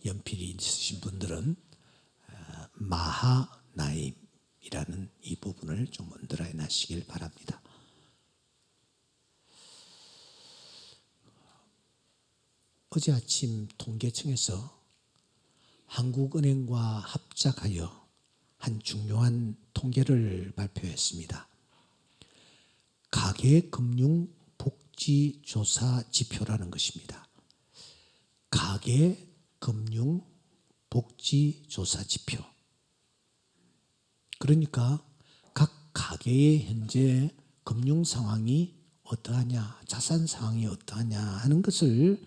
연필이 있으신 분들은 마하나임이라는 이 부분을 좀 언더라인 하시길 바랍니다. 어제 아침 통계청에서 한국은행과 합작하여 한 중요한 통계를 발표했습니다. 가계금융복지조사 지표라는 것입니다. 가계금융복지조사 지표. 그러니까 각 가계의 현재 금융 상황이 어떠하냐, 자산 상황이 어떠하냐 하는 것을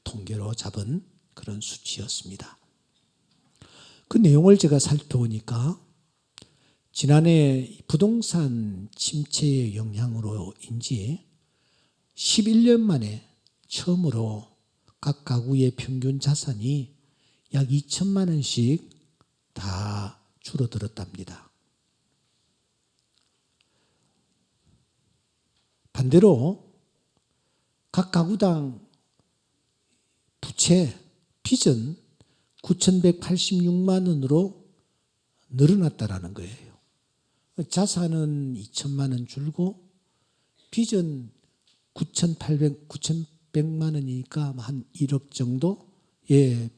통계로 잡은 그런 수치였습니다. 그 내용을 제가 살펴보니까 지난해 부동산 침체의 영향으로인지 11년 만에 처음으로 각 가구의 평균 자산이 약 2천만 원씩 다 줄어들었답니다. 반대로 각 가구당 부채, 빚은 9,186만 원으로 늘어났다라는 거예요. 자산은 2천만 원 줄고 빚은 9,100만 원이니까 한 1억 정도의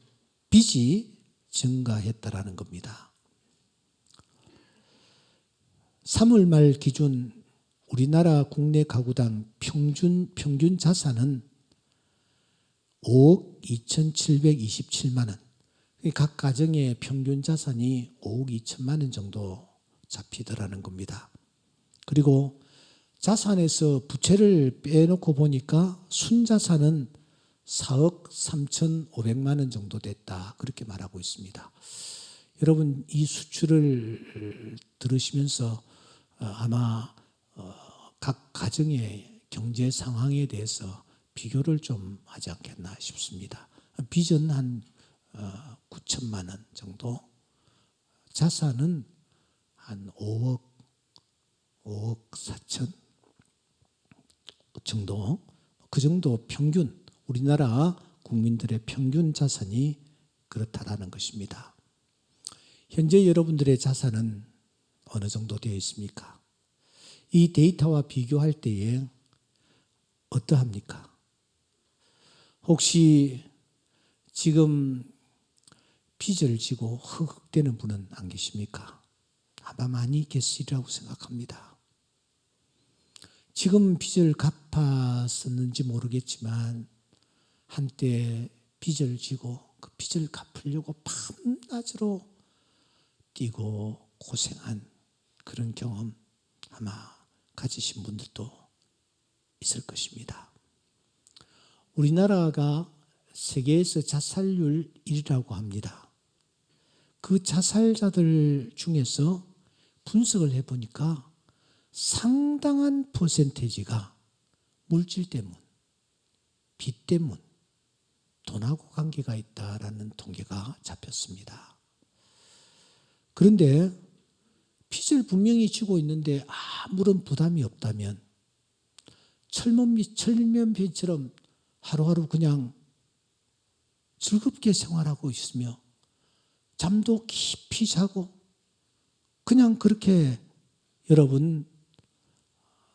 빚이 증가했다라는 겁니다. 3월 말 기준 우리나라 국내 가구당 평균 자산은 5억 2,727만 원. 각 가정의 평균 자산이 5억 2천만 원 정도 잡히더라는 겁니다. 그리고 자산에서 부채를 빼놓고 보니까 순자산은 4억 3,500만 원 정도 됐다. 그렇게 말하고 있습니다. 여러분 이 수치를 들으시면서 아마 각 가정의 경제 상황에 대해서 비교를 좀 하지 않겠나 싶습니다. 빚은 한 9천만 원 정도, 자산은 한 5억 4천 정도, 그 정도 평균, 우리나라 국민들의 평균 자산이 그렇다라는 것입니다. 현재 여러분들의 자산은 어느 정도 되어 있습니까? 이 데이터와 비교할 때에 어떠합니까? 혹시 지금 빚을 지고 허걱대는 분은 안 계십니까? 아마 많이 계시리라고 생각합니다. 지금 빚을 갚았었는지 모르겠지만 한때 빚을 지고 그 빚을 갚으려고 밤낮으로 뛰고 고생한 그런 경험 아마 가지신 분들도 있을 것입니다. 우리나라가 세계에서 자살률 1위라고 합니다. 그 자살자들 중에서 분석을 해보니까 상당한 퍼센테이지가 물질 때문, 빚 때문, 돈하고 관계가 있다라는 통계가 잡혔습니다. 그런데 빚을 분명히 지고 있는데 아무런 부담이 없다면 철면피처럼 하루하루 그냥 즐겁게 생활하고 있으며 잠도 깊이 자고 그냥 그렇게 여러분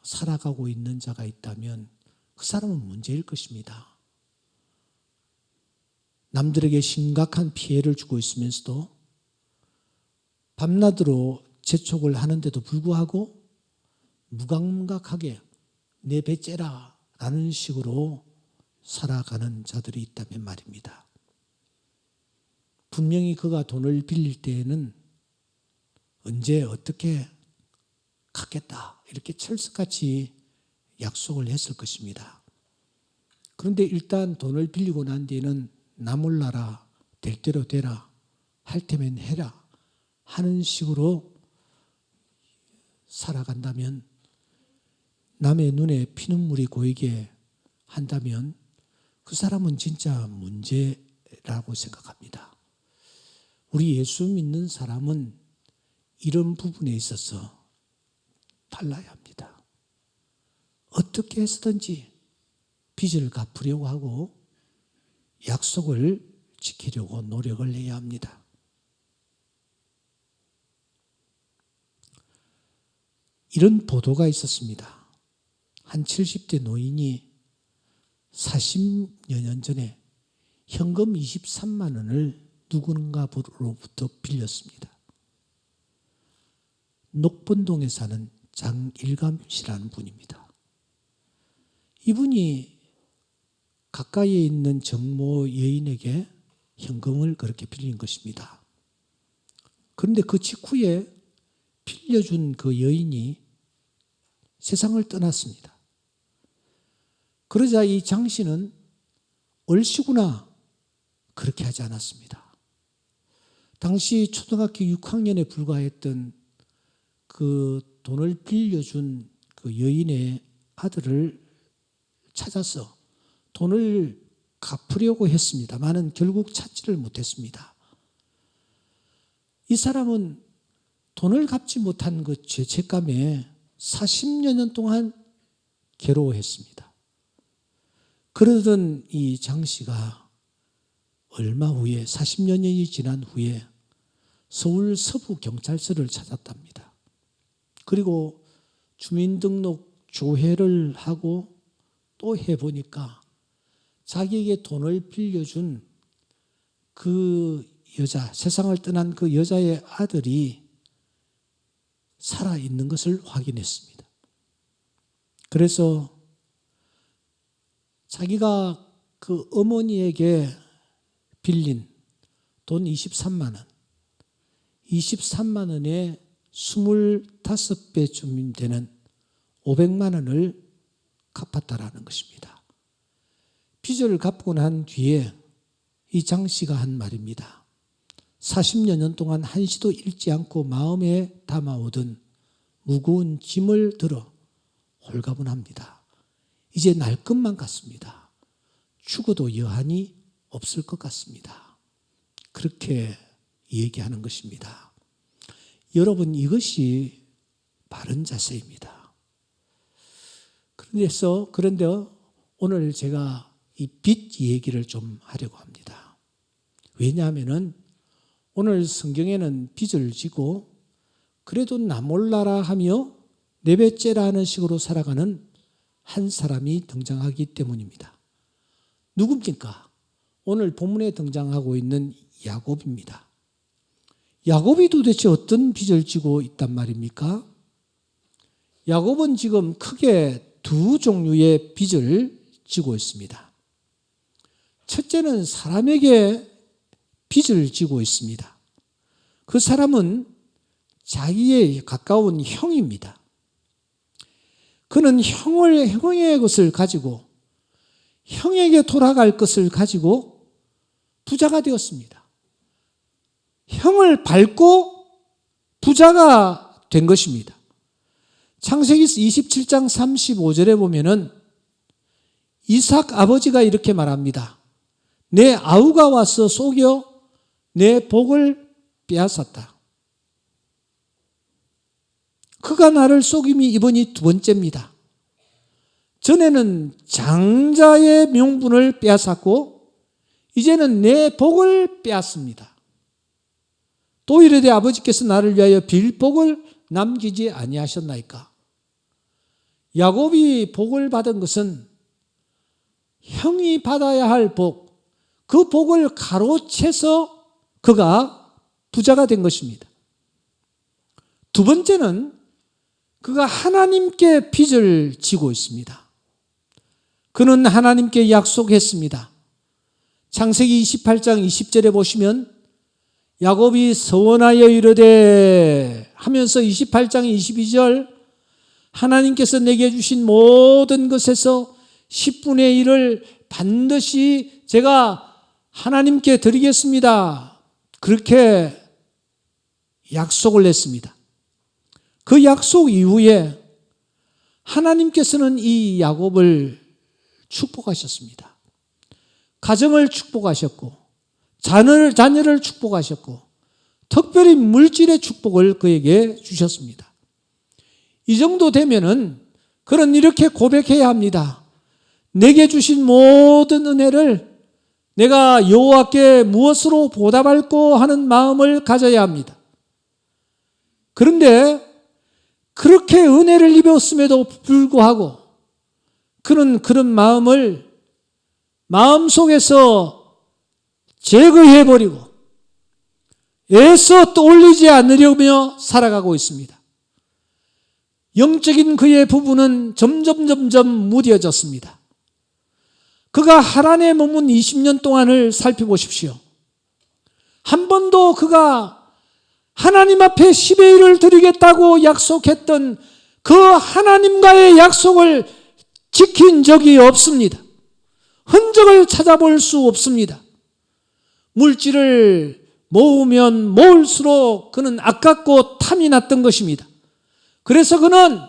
살아가고 있는 자가 있다면 그 사람은 문제일 것입니다. 남들에게 심각한 피해를 주고 있으면서도 밤낮으로 재촉을 하는데도 불구하고 무감각하게 내 배 째라 라는 식으로 살아가는 자들이 있다면 말입니다. 분명히 그가 돈을 빌릴 때에는 언제 어떻게 갚겠다 이렇게 철석같이 약속을 했을 것입니다. 그런데 일단 돈을 빌리고 난 뒤에는 나 몰라라, 될 대로 되라, 할 테면 해라 하는 식으로 살아간다면, 남의 눈에 피눈물이 고이게 한다면 그 사람은 진짜 문제라고 생각합니다. 우리 예수 믿는 사람은 이런 부분에 있어서 달라야 합니다. 어떻게 해서든지 빚을 갚으려고 하고 약속을 지키려고 노력을 해야 합니다. 이런 보도가 있었습니다. 한 70대 노인이 40여 년 전에 현금 23만 원을 누군가로부터 빌렸습니다. 녹번동에 사는 장일감 씨라는 분입니다. 이분이 가까이에 있는 정모 여인에게 현금을 그렇게 빌린 것입니다. 그런데 그 직후에 빌려준 그 여인이 세상을 떠났습니다. 그러자 이 장 씨는 얼씨구나 그렇게 하지 않았습니다. 당시 초등학교 6학년에 불과했던 그 돈을 빌려준 그 여인의 아들을 찾아서 돈을 갚으려고 했습니다만은 결국 찾지를 못했습니다. 이 사람은 돈을 갚지 못한 그 죄책감에 40여 년 동안 괴로워했습니다. 그러던 이 장 씨가 얼마 후에 40여 년이 지난 후에 서울 서부경찰서를 찾았답니다. 그리고 주민등록 조회를 하고 또 해보니까 자기에게 돈을 빌려준 그 여자, 세상을 떠난 그 여자의 아들이 살아있는 것을 확인했습니다. 그래서 자기가 그 어머니에게 빌린 돈 23만 원, 23만 원에 25배쯤 되는 500만 원을 갚았다라는 것입니다. 빚을 갚고 난 뒤에 이 장 씨가 한 말입니다. 40여 년 동안 한시도 잃지 않고 마음에 담아오던 무거운 짐을 들어 홀가분합니다. 이제 날 것만 같습니다. 죽어도 여한이 없을 것 같습니다. 그렇게 얘기하는 것입니다. 여러분, 이것이 바른 자세입니다. 그런데 오늘 제가 이 빚 얘기를 좀 하려고 합니다. 왜냐하면 오늘 성경에는 빚을 지고 그래도 나 몰라라 하며 내배째라 하는 식으로 살아가는 한 사람이 등장하기 때문입니다. 누굽니까? 오늘 본문에 등장하고 있는 야곱입니다. 야곱이 도대체 어떤 빚을 지고 있단 말입니까? 야곱은 지금 크게 두 종류의 빚을 지고 있습니다. 첫째는 사람에게 빚을 지고 있습니다. 그 사람은 자기의 가까운 형입니다. 그는 형의 것을 가지고 형에게 돌아갈 것을 가지고 부자가 되었습니다. 형을 밟고 부자가 된 것입니다. 창세기 27장 35절에 보면은 이삭 아버지가 이렇게 말합니다. 내 아우가 와서 속여 내 복을 빼앗았다. 그가 나를 속임이 이번이 두 번째입니다. 전에는 장자의 명분을 빼앗았고 이제는 내 복을 빼앗습니다. 또 이르되 아버지께서 나를 위하여 빌 복을 남기지 아니하셨나이까. 야곱이 복을 받은 것은 형이 받아야 할 복, 그 복을 가로채서 그가 부자가 된 것입니다. 두 번째는 그가 하나님께 빚을 지고 있습니다. 그는 하나님께 약속했습니다. 창세기 28장 20절에 보시면 야곱이 서원하여 이르되 하면서 28장 22절 하나님께서 내게 주신 모든 것에서 10분의 1을 반드시 제가 하나님께 드리겠습니다. 그렇게 약속을 했습니다. 그 약속 이후에 하나님께서는 이 야곱을 축복하셨습니다. 가정을 축복하셨고 자녀를 축복하셨고 특별히 물질의 축복을 그에게 주셨습니다. 이 정도 되면은 그는 이렇게 고백해야 합니다. 내게 주신 모든 은혜를 내가 여호와께 무엇으로 보답할꼬 하는 마음을 가져야 합니다. 그런데 그렇게 은혜를 입었음에도 불구하고 그는 그런 마음을 마음속에서 제거해버리고 애써 떠올리지 않으려며 살아가고 있습니다. 영적인 그의 부분은 점점 무뎌졌습니다. 그가 하란에 머문 20년 동안을 살펴보십시오. 한 번도 그가 하나님 앞에 10의 1을 드리겠다고 약속했던 그 하나님과의 약속을 지킨 적이 없습니다. 흔적을 찾아볼 수 없습니다. 물질을 모으면 모을수록 그는 아깝고 탐이 났던 것입니다. 그래서 그는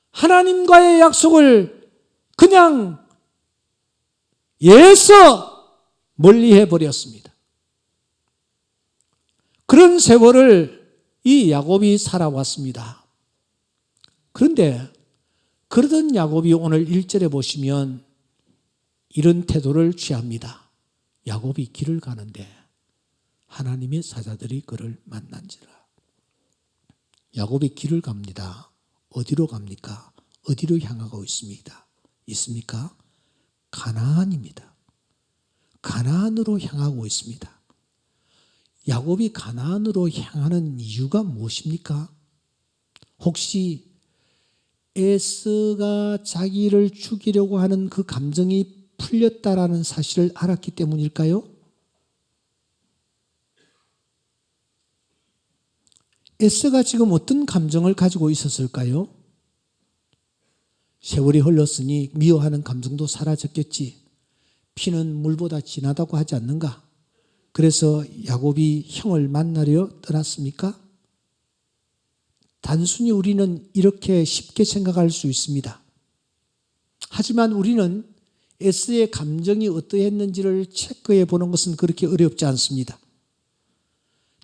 하나님과의 약속을 그냥 애써 멀리해 버렸습니다. 그런 세월을 이 야곱이 살아왔습니다. 그런데 그러던 야곱이 오늘 1절에 보시면 이런 태도를 취합니다. 야곱이 길을 가는데 하나님의 사자들이 그를 만난지라. 야곱이 길을 갑니다. 어디로 갑니까? 어디로 향하고 있습니까? 가나안입니다. 가나안으로 향하고 있습니다. 야곱이 가나안으로 향하는 이유가 무엇입니까? 혹시 에서가 자기를 죽이려고 하는 그 감정이 풀렸다라는 사실을 알았기 때문일까요? 에서가 지금 어떤 감정을 가지고 있었을까요? 세월이 흘렀으니 미워하는 감정도 사라졌겠지. 피는 물보다 진하다고 하지 않는가? 그래서 야곱이 형을 만나려 떠났습니까? 단순히 우리는 이렇게 쉽게 생각할 수 있습니다. 하지만 우리는 에서의 감정이 어떠했는지를 체크해 보는 것은 그렇게 어렵지 않습니다.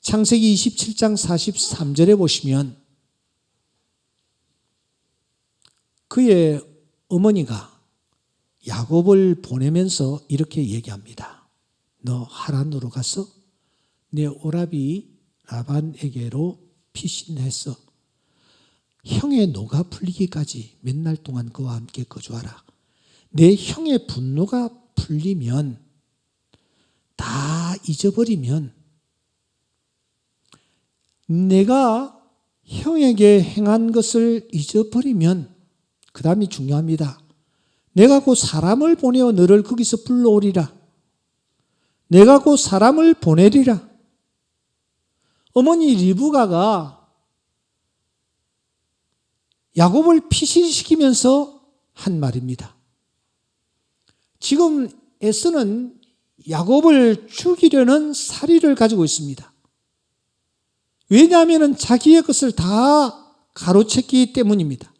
창세기 27장 43절에 보시면 그의 어머니가 야곱을 보내면서 이렇게 얘기합니다. 너 하란으로 가서 내 오라비 라반에게로 피신해서 형의 노가 풀리기까지 몇 날 동안 그와 함께 거주하라. 내 형의 분노가 풀리면, 다 잊어버리면, 내가 형에게 행한 것을 잊어버리면, 그 다음이 중요합니다. 내가 곧 사람을 보내어 너를 거기서 불러오리라. 내가 곧 사람을 보내리라. 어머니 리브가가 야곱을 피신시키면서 한 말입니다. 지금 에서는 야곱을 죽이려는 사리를 가지고 있습니다. 왜냐하면 자기의 것을 다 가로챘기 때문입니다.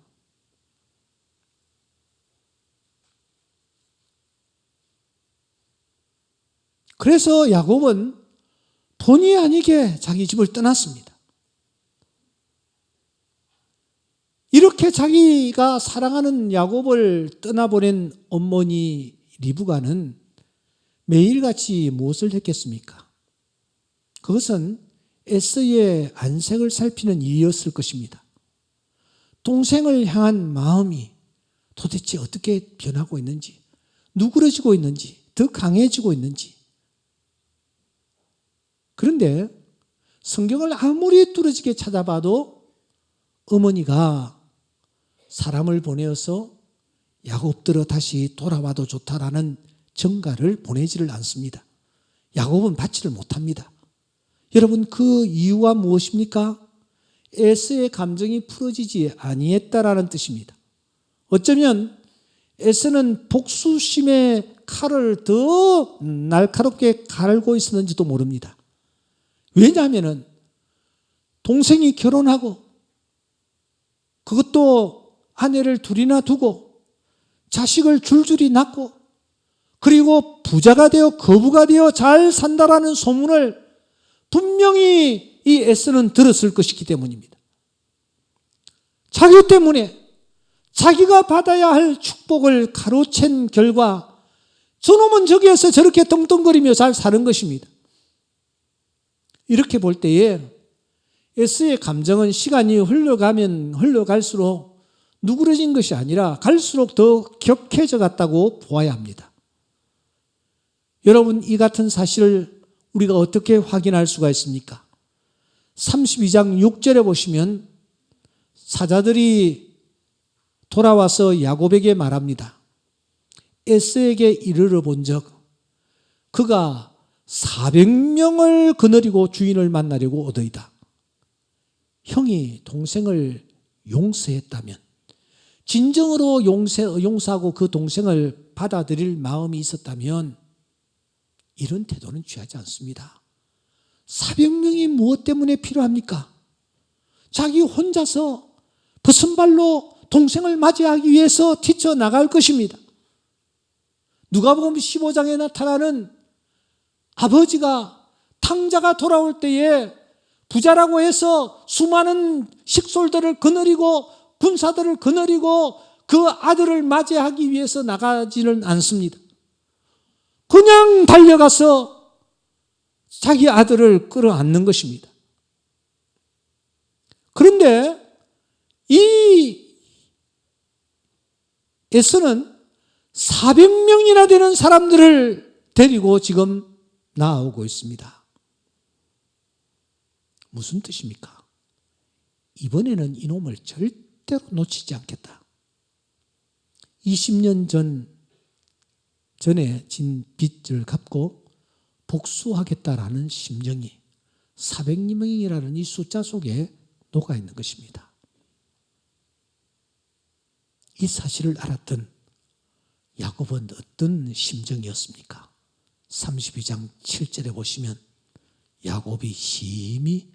그래서 야곱은 본의 아니게 자기 집을 떠났습니다. 이렇게 자기가 사랑하는 야곱을 떠나보낸 어머니 리브가는 매일같이 무엇을 했겠습니까? 그것은 에서의 안색을 살피는 일이었을 것입니다. 동생을 향한 마음이 도대체 어떻게 변하고 있는지, 누그러지고 있는지, 더 강해지고 있는지. 그런데 성경을 아무리 뚫어지게 찾아봐도 어머니가 사람을 보내어서 야곱들어 다시 돌아와도 좋다라는 전가를 보내지를 않습니다. 야곱은 받지를 못합니다. 여러분, 그 이유가 무엇입니까? 에서의 감정이 풀어지지 아니했다라는 뜻입니다. 어쩌면 에서는 복수심의 칼을 더 날카롭게 갈고 있었는지도 모릅니다. 왜냐하면 동생이 결혼하고 그것도 아내를 둘이나 두고 자식을 줄줄이 낳고 그리고 부자가 되어 거부가 되어 잘 산다라는 소문을 분명히 이 에서는 들었을 것이기 때문입니다. 자기 때문에 자기가 받아야 할 축복을 가로챈 결과 저놈은 저기에서 저렇게 떵떵거리며 잘 사는 것입니다. 이렇게 볼 때에 에스의 감정은 시간이 흘러가면 흘러갈수록 누그러진 것이 아니라 갈수록 더 격해져 갔다고 보아야 합니다. 여러분, 이 같은 사실을 우리가 어떻게 확인할 수가 있습니까? 32장 6절에 보시면 사자들이 돌아와서 야곱에게 말합니다. 에스에게 이르러 본적 그가 400명을 거느리고 주인을 만나려고 오더이다. 형이 동생을 용서했다면, 진정으로 용서하고 그 동생을 받아들일 마음이 있었다면 이런 태도는 취하지 않습니다. 400명이 무엇 때문에 필요합니까? 자기 혼자서 벗은발로 동생을 맞이하기 위해서 뛰쳐나갈 것입니다. 누가복음 15장에 나타나는 아버지가 탕자가 돌아올 때에 부자라고 해서 수많은 식솔들을 거느리고 군사들을 거느리고 그 아들을 맞이하기 위해서 나가지는 않습니다. 그냥 달려가서 자기 아들을 끌어안는 것입니다. 그런데 이 에서는 400명이나 되는 사람들을 데리고 지금 나오고 있습니다. 무슨 뜻입니까? 이번에는 이놈을 절대로 놓치지 않겠다. 20년 전에 진 빚을 갚고 복수하겠다라는 심정이 400명이라는 이 숫자 속에 녹아 있는 것입니다. 이 사실을 알았던 야곱은 어떤 심정이었습니까? 32장 7절에 보시면 야곱이 심히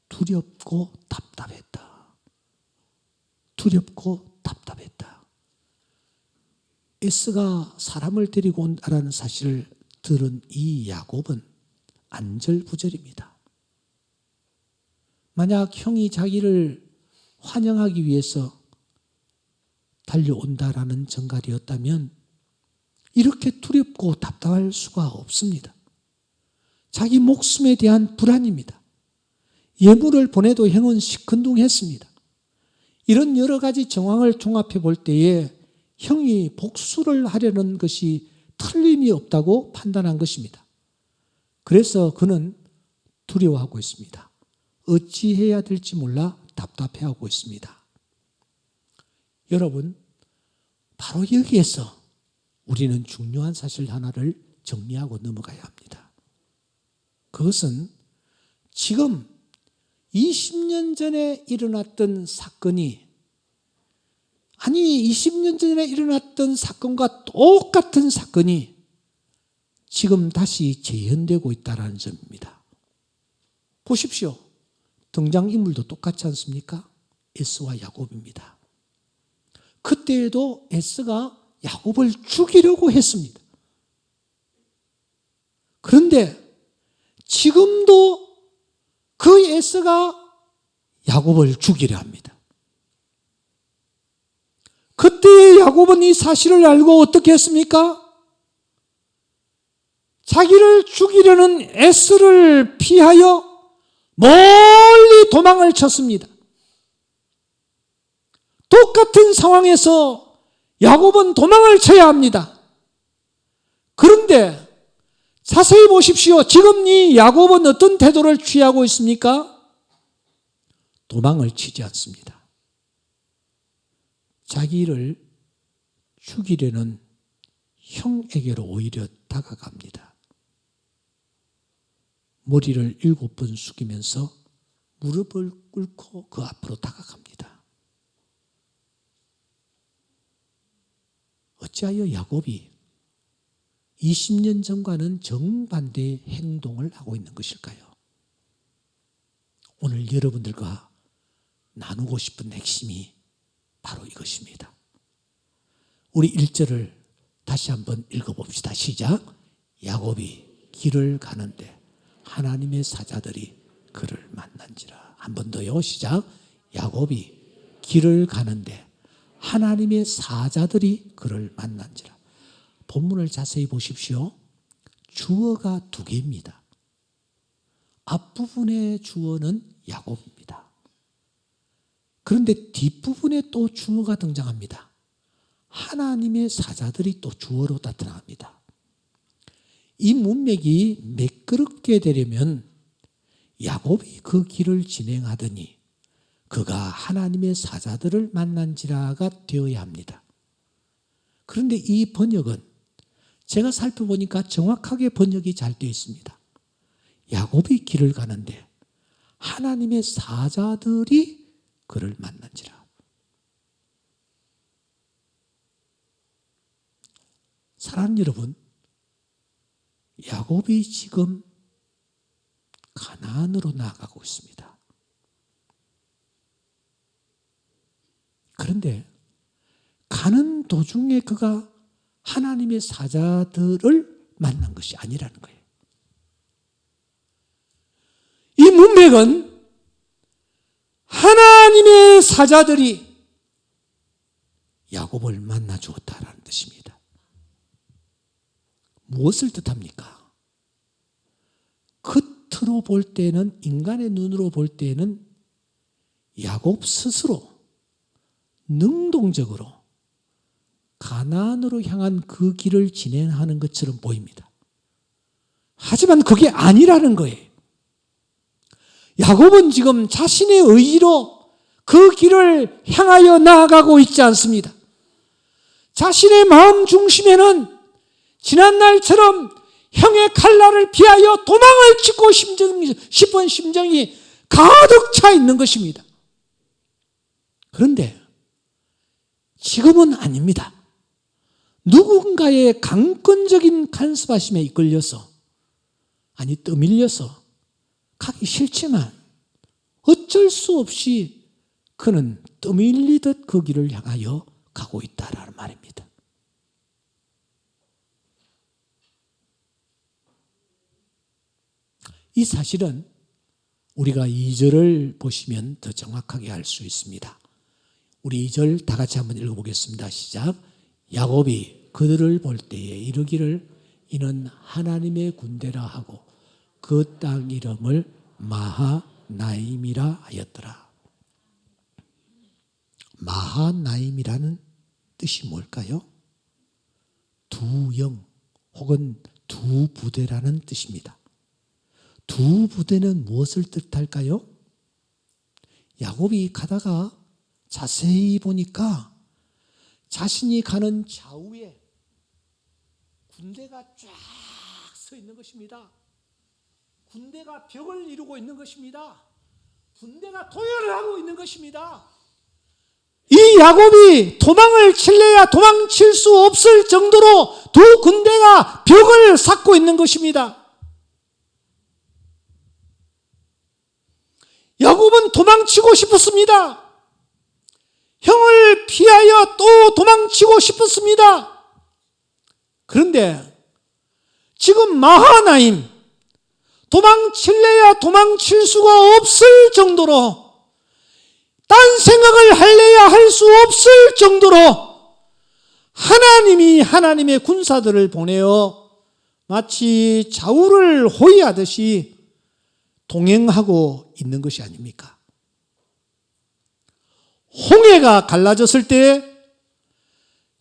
두렵고 답답했다. 두렵고 답답했다. 에스가 사람을 데리고 온다는 사실을 들은 이 야곱은 안절부절입니다. 만약 형이 자기를 환영하기 위해서 달려온다라는 정갈이었다면 이렇게 두렵고 답답할 수가 없습니다. 자기 목숨에 대한 불안입니다. 예물을 보내도 형은 시큰둥했습니다. 이런 여러 가지 정황을 종합해 볼 때에 형이 복수를 하려는 것이 틀림이 없다고 판단한 것입니다. 그래서 그는 두려워하고 있습니다. 어찌해야 될지 몰라 답답해하고 있습니다. 여러분, 바로 여기에서 우리는 중요한 사실 하나를 정리하고 넘어가야 합니다. 그것은 지금 20년 전에 일어났던 사건이 20년 전에 일어났던 사건과 똑같은 사건이 지금 다시 재현되고 있다는 점입니다. 보십시오. 등장인물도 똑같지 않습니까? 에스와 야곱입니다. 그때에도 에스가 야곱을 죽이려고 했습니다. 그런데 지금도 그 에스가 야곱을 죽이려 합니다. 그때 야곱은 이 사실을 알고 어떻게 했습니까? 자기를 죽이려는 에스를 피하여 멀리 도망을 쳤습니다. 똑같은 상황에서 야곱은 도망을 쳐야 합니다. 그런데 자세히 보십시오. 지금 이 야곱은 어떤 태도를 취하고 있습니까? 도망을 치지 않습니다. 자기를 죽이려는 형에게로 오히려 다가갑니다. 머리를 7번 숙이면서 무릎을 꿇고 그 앞으로 다가갑니다. 어찌하여 야곱이 20년 전과는 정반대의 행동을 하고 있는 것일까요? 오늘 여러분들과 나누고 싶은 핵심이 바로 이것입니다. 우리 1절을 다시 한번 읽어봅시다. 시작. 야곱이 길을 가는데 하나님의 사자들이 그를 만난지라. 한 번 더요. 시작. 야곱이 길을 가는데 하나님의 사자들이 그를 만난지라. 본문을 자세히 보십시오. 주어가 두 개입니다. 앞부분의 주어는 야곱입니다. 그런데 뒷부분에 또 주어가 등장합니다. 하나님의 사자들이 또 주어로 나타납니다. 이 문맥이 매끄럽게 되려면 야곱이 그 길을 진행하더니 그가 하나님의 사자들을 만난지라가 되어야 합니다. 그런데 이 번역은 제가 살펴보니까 정확하게 번역이 잘 되어 있습니다. 야곱이 길을 가는데 하나님의 사자들이 그를 만난지라. 사랑하는 여러분, 야곱이 지금 가나안으로 나아가고 있습니다. 그런데 가는 도중에 그가 하나님의 사자들을 만난 것이 아니라는 거예요. 이 문맥은 하나님의 사자들이 야곱을 만나 주었다라는 뜻입니다. 무엇을 뜻합니까? 겉으로 볼 때는, 인간의 눈으로 볼 때는 야곱 스스로 능동적으로 가나안으로 향한 그 길을 진행하는 것처럼 보입니다. 하지만 그게 아니라는 거예요. 야곱은 지금 자신의 의지로 그 길을 향하여 나아가고 있지 않습니다. 자신의 마음 중심에는 지난날처럼 형의 칼날을 피하여 도망을 치고 싶은 심정이 가득 차 있는 것입니다. 그런데 지금은 아닙니다. 누군가의 강권적인 간섭하심에 이끌려서, 아니 떠밀려서 가기 싫지만 어쩔 수 없이 그는 떠밀리듯 그 길을 향하여 가고 있다라는 말입니다. 이 사실은 우리가 2절을 보시면 더 정확하게 알 수 있습니다. 우리 2절 다 같이 한번 읽어보겠습니다. 시작. 야곱이 그들을 볼 때에 이르기를 이는 하나님의 군대라 하고 그 땅 이름을 마하나임이라 하였더라. 마하나임이라는 뜻이 뭘까요? 두 영 혹은 두 부대라는 뜻입니다. 두 부대는 무엇을 뜻할까요? 야곱이 가다가 자세히 보니까 자신이 가는 좌우에 군대가 쫙 서 있는 것입니다. 군대가 벽을 이루고 있는 것입니다. 군대가 도열을 하고 있는 것입니다. 이 야곱이 도망을 칠래야 도망칠 수 없을 정도로 두 군대가 벽을 쌓고 있는 것입니다. 야곱은 도망치고 싶었습니다. 형을 피하여 또 도망치고 싶었습니다. 그런데 지금 마하나임, 도망칠래야 도망칠 수가 없을 정도로, 딴 생각을 할래야 할 수 없을 정도로 하나님이 하나님의 군사들을 보내어 마치 좌우를 호위하듯이 동행하고 있는 것이 아닙니까? 홍해가 갈라졌을 때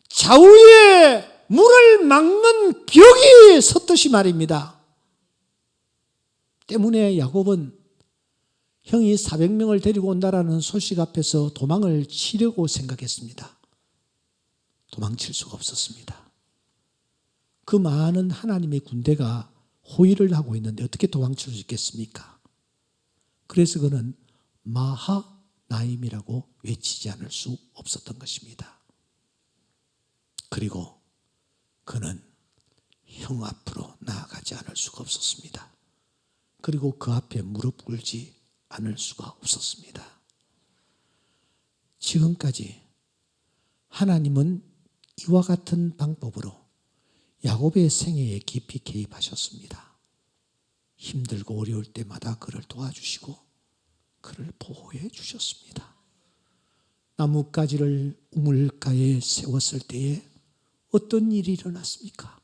좌우에 물을 막는 벽이 섰듯이 말입니다. 때문에 야곱은 형이 400명을 데리고 온다라는 소식 앞에서 도망을 치려고 생각했습니다. 도망칠 수가 없었습니다. 그 많은 하나님의 군대가 호위를 하고 있는데 어떻게 도망칠 수 있겠습니까? 그래서 그는 마하나임이라고 외치지 않을 수 없었던 것입니다. 그리고 그는 형 앞으로 나아가지 않을 수가 없었습니다. 그리고 그 앞에 무릎 꿇지 않을 수가 없었습니다. 지금까지 하나님은 이와 같은 방법으로 야곱의 생애에 깊이 개입하셨습니다. 힘들고 어려울 때마다 그를 도와주시고 그를 보호해 주셨습니다. 나뭇가지를 우물가에 세웠을 때에 어떤 일이 일어났습니까?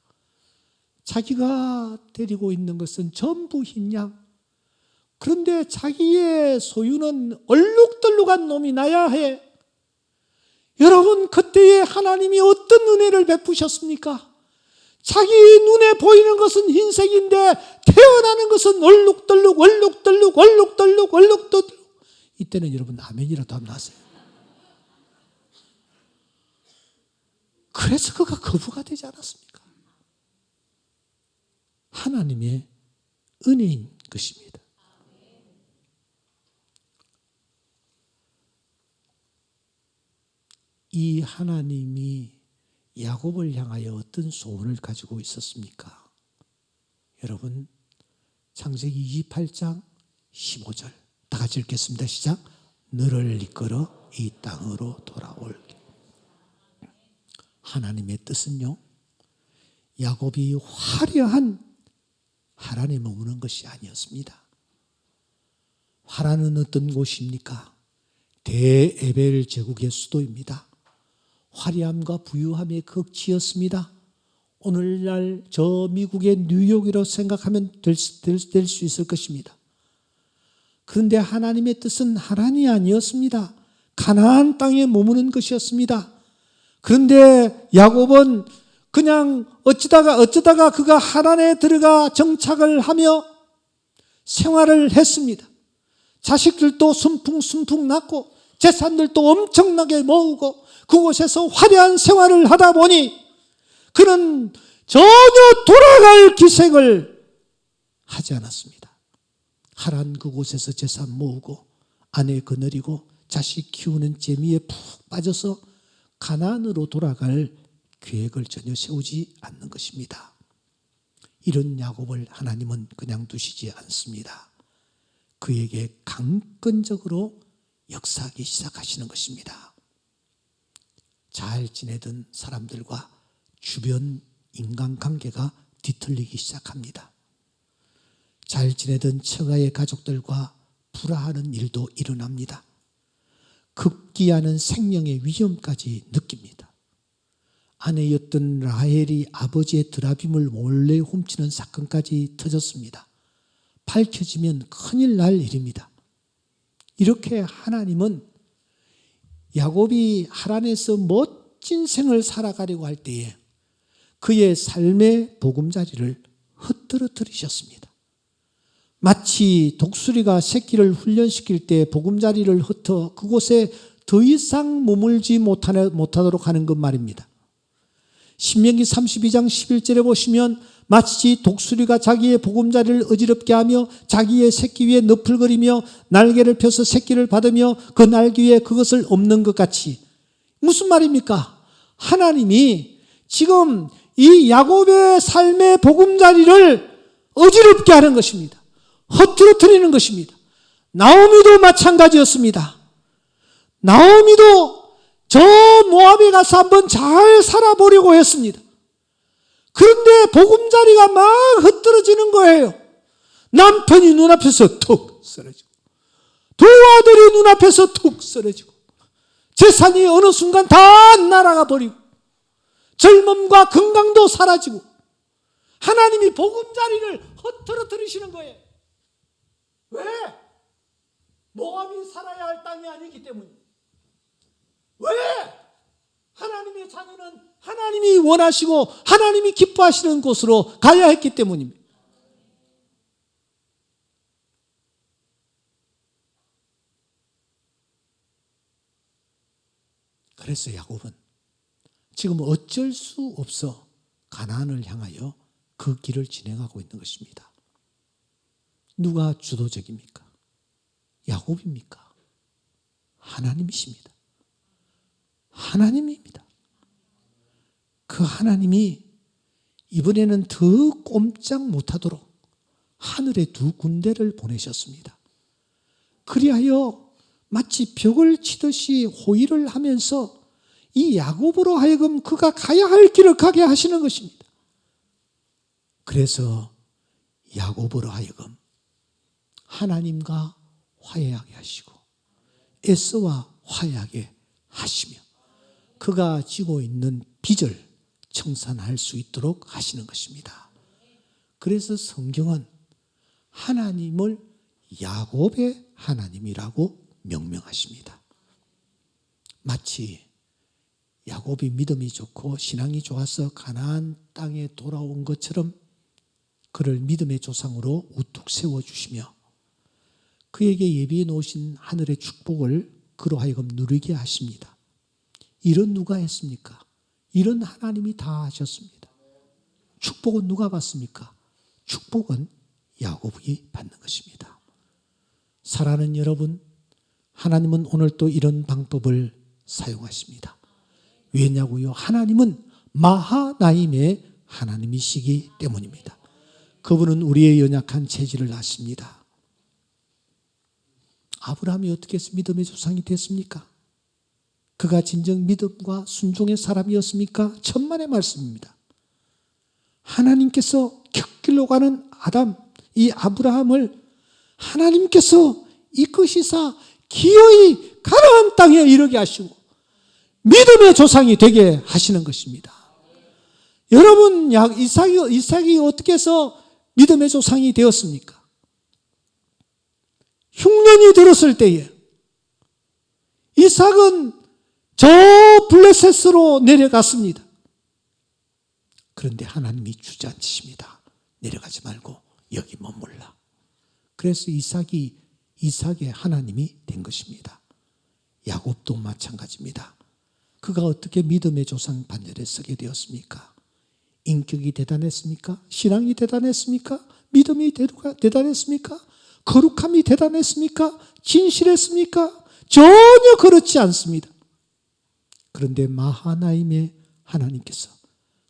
자기가 데리고 있는 것은 전부 흰 양. 그런데 자기의 소유는 얼룩덜룩한 놈이 나야 해. 여러분, 그때에 하나님이 어떤 은혜를 베푸셨습니까? 자기 눈에 보이는 것은 흰색인데 태어나는 것은 얼룩덜룩, 얼룩덜룩, 얼룩덜룩, 얼룩덜룩. 이때는 여러분 아멘이라도 한번 하세요. 그래서 그가 거부가 되지 않았습니까? 하나님의 은혜인 것입니다. 이 하나님이 야곱을 향하여 어떤 소원을 가지고 있었습니까? 여러분, 창세기 28장 15절 다 같이 읽겠습니다. 시작. 너를 이끌어 이 땅으로 돌아올게. 하나님의 뜻은요, 야곱이 화려한 하란에 머무는 것이 아니었습니다. 하란은 어떤 곳입니까? 대에벨 제국의 수도입니다. 화려함과 부유함의 극치였습니다. 오늘날 저 미국의 뉴욕이라고 생각하면 될 수 있을 것입니다. 그런데 하나님의 뜻은 하란이 아니었습니다. 가나안 땅에 머무는 것이었습니다. 그런데 야곱은 그냥 어쩌다가 그가 하란에 들어가 정착을 하며 생활을 했습니다. 자식들도 순풍순풍 낳고 재산들도 엄청나게 모으고 그곳에서 화려한 생활을 하다 보니 그는 전혀 돌아갈 기색을 하지 않았습니다. 하란 그곳에서 재산 모으고 아내 거느리고 자식 키우는 재미에 푹 빠져서 가나안으로 돌아갈 계획을 전혀 세우지 않는 것입니다. 이런 야곱을 하나님은 그냥 두시지 않습니다. 그에게 강권적으로 역사하기 시작하시는 것입니다. 잘 지내던 사람들과 주변 인간관계가 뒤틀리기 시작합니다. 잘 지내던 처가의 가족들과 불화하는 일도 일어납니다. 급기야는 생명의 위험까지 느낍니다. 아내였던 라헬이 아버지의 드라빔을 몰래 훔치는 사건까지 터졌습니다. 밝혀지면 큰일 날 일입니다. 이렇게 하나님은 야곱이 하란에서 멋진 생을 살아가려고 할 때에 그의 삶의 보금자리를 흩뜨러뜨리셨습니다. 마치 독수리가 새끼를 훈련시킬 때 보금자리를 흩어 그곳에 더 이상 머물지 못하도록 하는 것 말입니다. 신명기 32장 11절에 보시면 마치 독수리가 자기의 보금자리를 어지럽게 하며 자기의 새끼 위에 너풀거리며 날개를 펴서 새끼를 받으며 그 날개 위에 그것을 엎는 것 같이. 무슨 말입니까? 하나님이 지금 이 야곱의 삶의 보금자리를 어지럽게 하는 것입니다. 허투루뜨리는 것입니다. 나오미도 마찬가지였습니다. 나오미도 저 모압에 가서 한번 잘 살아보려고 했습니다. 그런데 보금자리가 막 흩어지는 거예요. 남편이 눈앞에서 툭 쓰러지고 두 아들이 눈앞에서 툭 쓰러지고 재산이 어느 순간 다 날아가 버리고 젊음과 건강도 사라지고 하나님이 보금자리를 흩어뜨리시는 거예요. 왜? 모압이 살아야 할 땅이 아니기 때문이에요. 왜? 하나님의 자녀는 하나님이 원하시고 하나님이 기뻐하시는 곳으로 가야 했기 때문입니다. 그래서 야곱은 지금 어쩔 수 없어 가나안을 향하여 그 길을 진행하고 있는 것입니다. 누가 주도적입니까? 야곱입니까? 하나님이십니다. 하나님입니다. 그 하나님이 이번에는 더 꼼짝 못하도록 하늘에 두 군대를 보내셨습니다. 그리하여 마치 벽을 치듯이 호위를 하면서 이 야곱으로 하여금 그가 가야 할 길을 가게 하시는 것입니다. 그래서 야곱으로 하여금 하나님과 화해하게 하시고 에서와 화해하게 하시며 그가 지고 있는 빚을 청산할 수 있도록 하시는 것입니다. 그래서 성경은 하나님을 야곱의 하나님이라고 명명하십니다. 마치 야곱이 믿음이 좋고 신앙이 좋아서 가나안 땅에 돌아온 것처럼 그를 믿음의 조상으로 우뚝 세워주시며 그에게 예비해 놓으신 하늘의 축복을 그로 하여금 누리게 하십니다. 일은 누가 했습니까? 일은 하나님이 다 하셨습니다. 축복은 누가 받습니까? 축복은 야곱이 받는 것입니다. 사랑하는 여러분, 하나님은 오늘 또 이런 방법을 사용하십니다. 왜냐고요? 하나님은 마하나임의 하나님이시기 때문입니다. 그분은 우리의 연약한 체질을 아십니다. 아브라함이 어떻게 해서 믿음의 조상이 됐습니까? 그가 진정 믿음과 순종의 사람이었습니까? 천만의 말씀입니다. 하나님께서 곁길로 가는 아담, 이 아브라함을 하나님께서 이끄시사 기어이 가나안 땅에 이르게 하시고 믿음의 조상이 되게 하시는 것입니다. 여러분, 이삭이 어떻게 해서 믿음의 조상이 되었습니까? 흉년이 들었을 때에 이삭은 저 블레셋으로 내려갔습니다. 그런데 하나님이 주저앉히십니다. 내려가지 말고 여기 머물라. 그래서 이삭의 하나님이 된 것입니다. 야곱도 마찬가지입니다. 그가 어떻게 믿음의 조상 반열에 서게 되었습니까? 인격이 대단했습니까? 신앙이 대단했습니까? 믿음이 대단했습니까? 거룩함이 대단했습니까? 진실했습니까? 전혀 그렇지 않습니다. 그런데 마하나임의 하나님께서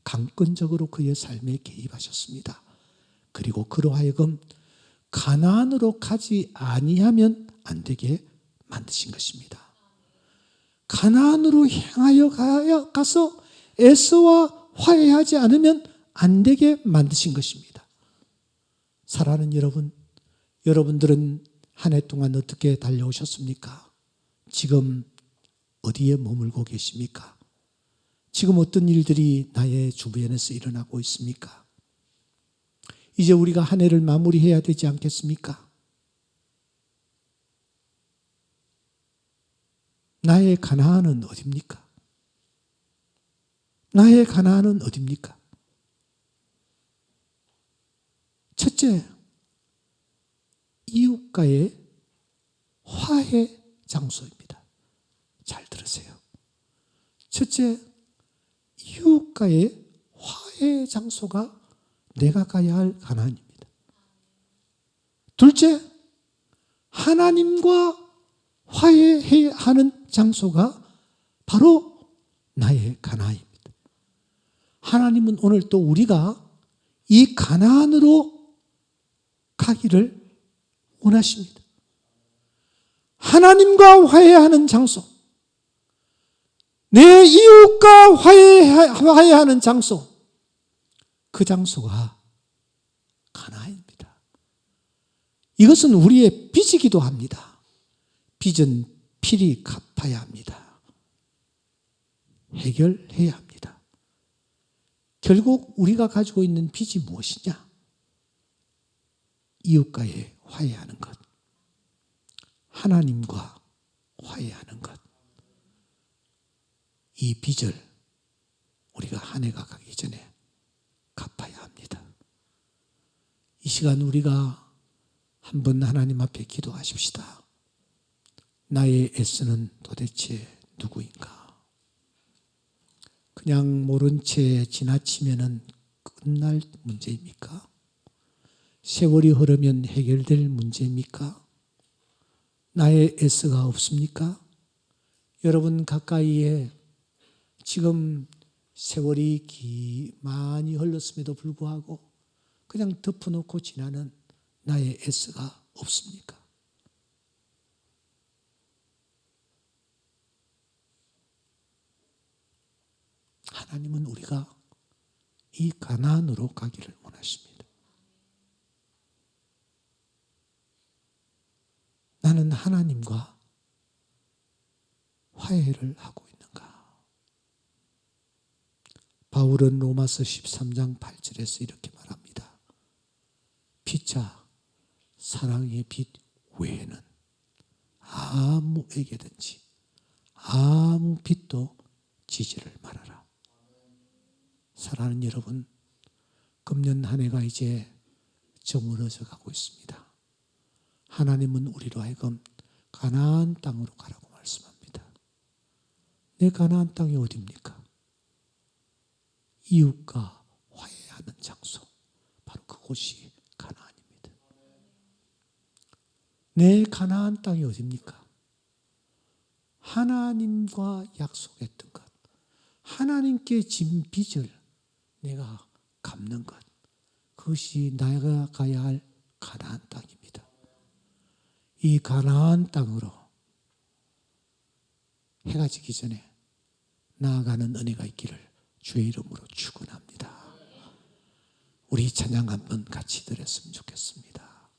강권적으로 그의 삶에 개입하셨습니다. 그리고 그로 하여금 가나안으로 가지 아니하면 안 되게 만드신 것입니다. 가나안으로 향하여 가서 에서와 화해하지 않으면 안 되게 만드신 것입니다. 사랑하는 여러분, 여러분들은 한 해 동안 어떻게 달려오셨습니까? 지금 어디에 머물고 계십니까? 지금 어떤 일들이 나의 주변에서 일어나고 있습니까? 이제 우리가 한 해를 마무리해야 되지 않겠습니까? 나의 가나안은 어디입니까? 나의 가나안은 어디입니까? 첫째, 이웃과의 화해 장소입니다. 잘 들으세요. 첫째, 이웃과의 화해 장소가 내가 가야 할 가나안입니다. 둘째, 하나님과 화해해야 하는 장소가 바로 나의 가나안입니다. 하나님은 오늘 또 우리가 이 가나안으로 가기를 원하십니다. 하나님과 화해하는 장소, 내 이웃과 화해하는 장소, 그 장소가 가나안입니다. 이것은 우리의 빚이기도 합니다. 빚은 필히 갚아야 합니다. 해결해야 합니다. 결국 우리가 가지고 있는 빚이 무엇이냐? 이웃과의 화해하는 것, 하나님과 화해하는 것. 이 빚을 우리가 한 해가 가기 전에 갚아야 합니다. 이 시간 우리가 한번 하나님 앞에 기도하십시다. 나의 S는 도대체 누구인가? 그냥 모른 채 지나치면은 끝날 문제입니까? 세월이 흐르면 해결될 문제입니까? 나의 S가 없습니까? 여러분 가까이에 지금 세월이 많이 흘렀음에도 불구하고 그냥 덮어놓고 지나는 나의 S가 없습니까? 하나님은 우리가 이 가나안으로 가기를 원하십니다. 나는 하나님과 화해를 하고 있는가? 바울은 로마서 13장 8절에서 이렇게 말합니다. 피차 사랑의 빛 외에는 아무에게든지 아무 빛도 지지를 말아라. 사랑하는 여러분, 금년 한 해가 이제 저물어져 가고 있습니다. 하나님은 우리로 하여금 가나안 땅으로 가라고 말씀합니다. 내 가나안 땅이 어디입니까? 이웃과 화해하는 장소, 바로 그곳이 가나안입니다. 내 가나안 땅이 어디입니까? 하나님과 약속했던 것, 하나님께 진 빚을 내가 갚는 것, 그것이 내가 가야 할 가나안 땅입니다. 이 가나안 땅으로 해가 지기 전에 나아가는 은혜가 있기를 주의 이름으로 축원합니다. 우리 찬양 한번 같이 드렸으면 좋겠습니다.